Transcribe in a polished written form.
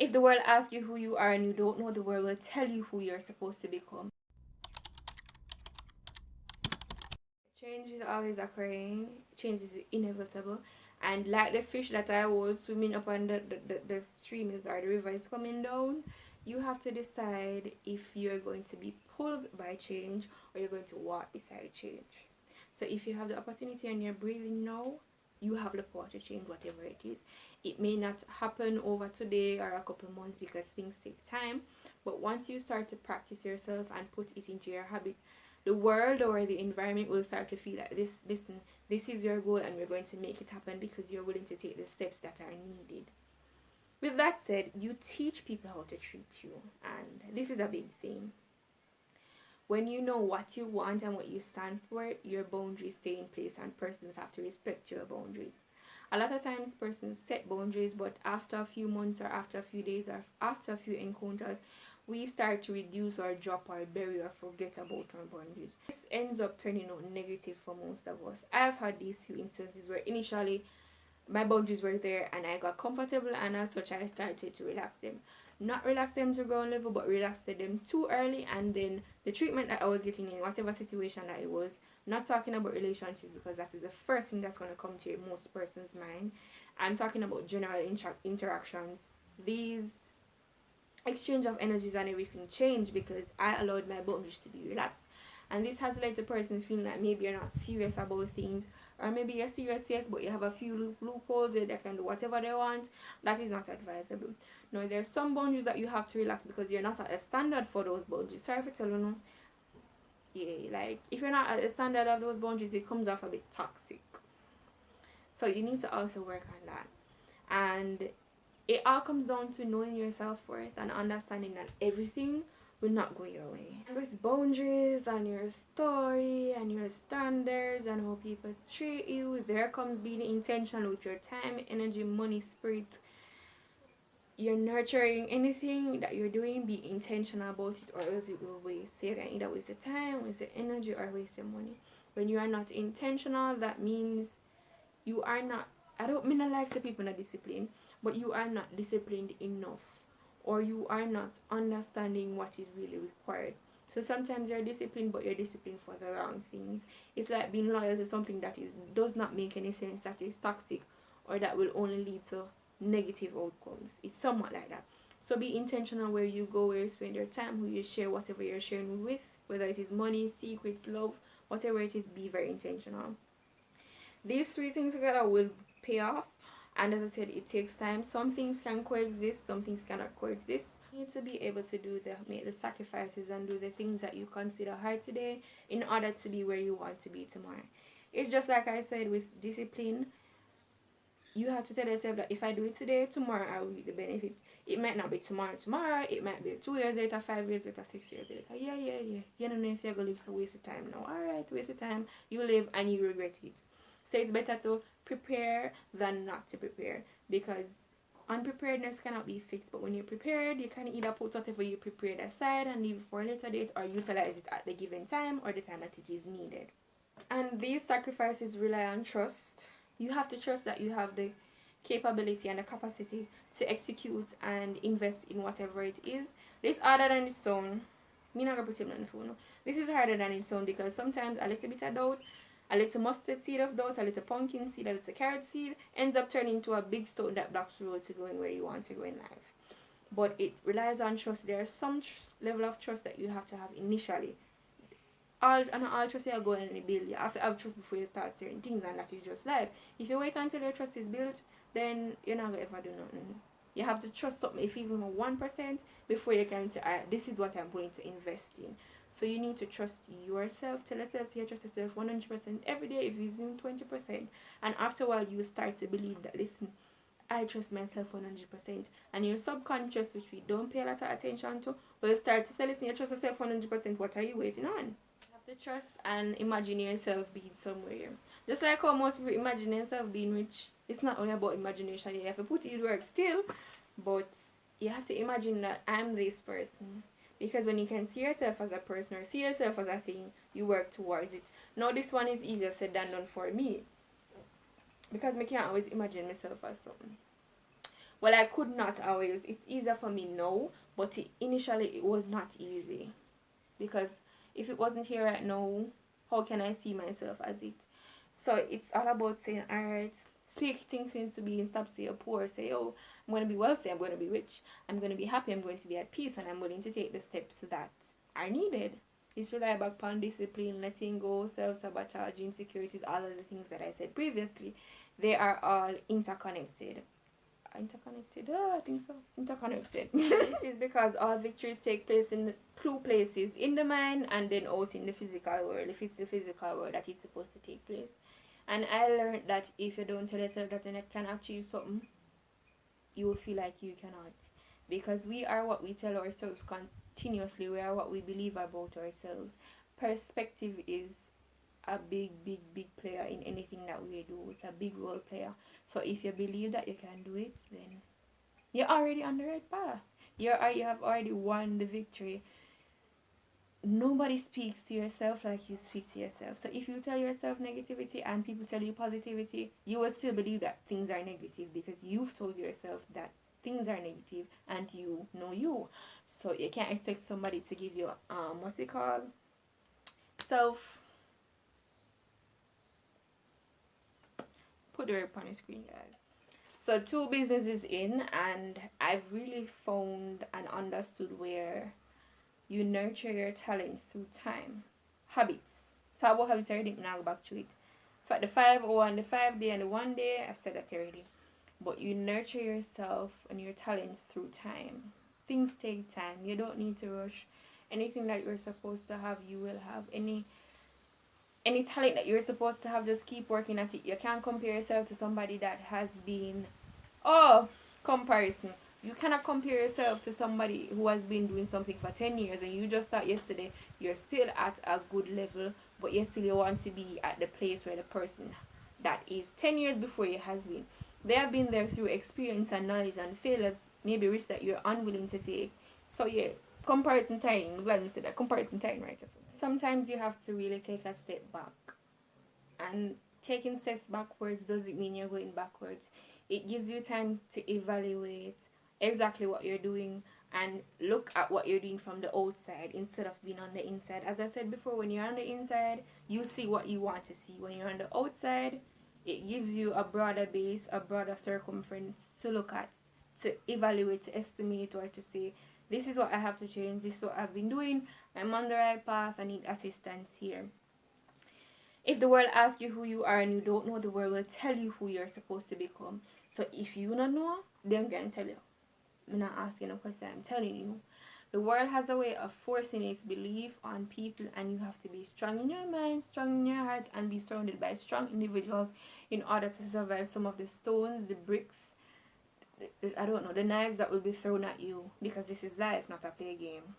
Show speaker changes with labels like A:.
A: If the world asks you who you are and you don't know, the world will tell you who you're supposed to become. Change is always occurring. Change is inevitable. And like the fish that I was swimming up on the stream is, or the river is coming down, you have to decide if you're going to be pulled by change or you're going to walk beside change. So if you have the opportunity and you're breathing now, you have the power to change whatever it is. It may not happen over today or a couple months because things take time, but once you start to practice yourself and put it into your habit, the world or the environment will start to feel like this is your goal and we're going to make it happen because you're willing to take the steps that are needed. With that said, you teach people how to treat you, and this is a big thing. When you know what you want and what you stand for, your boundaries stay in place and persons have to respect your boundaries. A lot of times persons set boundaries, but after a few months or after a few days or after a few encounters, we start to reduce or drop or bury or forget about our boundaries. This ends up turning out negative for most of us. I've had these few instances where initially my boundaries were there and I got comfortable, and as such I started to relax them. Not relax them to ground level, but relax them too early, and then the treatment that I was getting in whatever situation that it was, not talking about relationships because that is the first thing that's going to come to most person's mind. I'm talking about general interactions. These exchange of energies and everything changed because I allowed my boundaries to be relaxed. And this has led to person feeling like maybe you're not serious about things, or maybe you're serious, yes, but you have a few loopholes where they can do whatever they want. That is not advisable. Now, there's some boundaries that you have to relax because you're not at a standard for those boundaries. Sorry for telling you. Yeah, like if you're not at the standard of those boundaries, it comes off a bit toxic. So you need to also work on that. And it all comes down to knowing your self-worth and understanding that everything will not go your way. And with boundaries and your story and your standards and how people treat you, there comes being intentional with your time, energy, money, spirit. You're nurturing anything that you're doing, be intentional about it, or else it will waste. So you can either waste your time, waste your energy, or waste your money. When you are not intentional, that means you are not, I don't mean I like the people not disciplined, but you are not disciplined enough, or you are not understanding what is really required. So sometimes you're disciplined, but you're disciplined for the wrong things. It's like being loyal to something that does not make any sense, that is toxic, or that will only lead to negative outcomes. It's somewhat like that. So be intentional where you go, where you spend your time, who you share whatever you're sharing with, whether it is money, secrets, love, whatever it is, be very intentional. These three things together will pay off, and as I said, it takes time. Some things can coexist, some things cannot coexist. You need to be able to make the sacrifices and do the things that you consider hard today in order to be where you want to be tomorrow. It's just like I said with discipline. You have to tell yourself that if I do it today, tomorrow I will reap the benefits. It might not be tomorrow, it might be 2 years later, 5 years later, 6 years later. Yeah. You don't know if you're going to live, so waste of time now. Alright, waste of time. You live and you regret it. So it's better to prepare than not to prepare, because unpreparedness cannot be fixed. But when you're prepared, you can either put whatever you prepared aside and leave for a later date, or utilize it at the given time or the time that it is needed. And these sacrifices rely on trust. You have to trust that you have the capability and the capacity to execute and invest in whatever it is. This harder than it sounds. Me not gonna pretend on the phone. No. This is harder than it sounds, because sometimes a little bit of doubt, a little mustard seed of doubt, a little pumpkin seed, a little carrot seed ends up turning into a big stone that blocks the road to going where you want to go in life. But it relies on trust. There is some level of trust that you have to have initially. All trust you are going to build. You have to have trust before you start certain things, and that is just life. If you wait until your trust is built, then you're not going to ever do nothing. You have to trust something, if even 1%, before you can say, this is what I'm going to invest in. So you need to trust yourself. Tell yourself you trust yourself 100% every day, if it's in 20%. And after a while, you start to believe that, listen, I trust myself 100%. And your subconscious, which we don't pay a lot of attention to, will start to say, listen, you trust yourself 100%. What are you waiting on? The trust and imagine yourself being somewhere. Just like how most people imagine themselves being rich. It's not only about imagination. You have to put it to work still, but you have to imagine that I'm this person. Because when you can see yourself as a person or see yourself as a thing, you work towards it. Now this one is easier said than done for me, because I can't always imagine myself as something. Well, I could not always. It's easier for me now, but initially it was not easy. Because if it wasn't here right now, how can I see myself as it? So it's all about saying, alright, speak things into being, stop saying poor, say, oh, I'm going to be wealthy, I'm going to be rich, I'm going to be happy, I'm going to be at peace, and I'm willing to take the steps that are needed. It's rely back upon discipline, letting go, self-sabotage, insecurities, all of the things that I said previously. They are all interconnected. Interconnected? I think so. Interconnected. This is because all victories take place in two places, in the mind and then out in the physical world. If it's the physical world that is supposed to take place. And I learned that if you don't tell yourself that you can achieve something, you will feel like you cannot. Because we are what we tell ourselves continuously. We are what we believe about ourselves. Perspective is a big, big, big player in anything that we do. It's a big role player. So if you believe that you can do it, then you're already on the right path. You have already won the victory. Nobody speaks to yourself like you speak to yourself. So if you tell yourself negativity and people tell you positivity, you will still believe that things are negative because you've told yourself that things are negative and you know you. So you can't expect somebody to give you what's it called? Put the rep on the screen, guys. So 2 businesses in, and I've really found and understood where you nurture your talent through time. Habits. Talk about habits already, now I'll go back to it. For the 501, the 5 day and the 1 day, I said that already. But you nurture yourself and your talent through time. Things take time. You don't need to rush. Anything that you're supposed to have, you will have. Any talent that you're supposed to have, just keep working at it. You can't compare yourself to somebody that has been comparison. You cannot compare yourself to somebody who has been doing something for 10 years and you just thought yesterday you're still at a good level, but you still want to be at the place where the person that is 10 years before you has been. They have been there through experience and knowledge and failures, maybe risks that you're unwilling to take. So yeah, comparison time. I'm glad we said that. Comparison time, right? Sometimes you have to really take a step back. And taking steps backwards doesn't mean you're going backwards. It gives you time to evaluate exactly what you're doing and look at what you're doing from the outside instead of being on the inside. As I said before, when you're on the inside, you see what you want to see. When you're on the outside, it gives you a broader base, a broader circumference to look at, to evaluate, to estimate, or to say, this is what I have to change, this is what I've been doing, I'm on the right path, I need assistance here. If the world asks you who you are and you don't know, the world will tell you who you're supposed to become. So if you don't know, they're going to tell you. I'm not asking a question, I'm telling you. The world has a way of forcing its belief on people, and you have to be strong in your mind, strong in your heart, and be surrounded by strong individuals in order to survive some of the stones, the bricks, I don't know, the knives that will be thrown at you, because this is life, not a play game.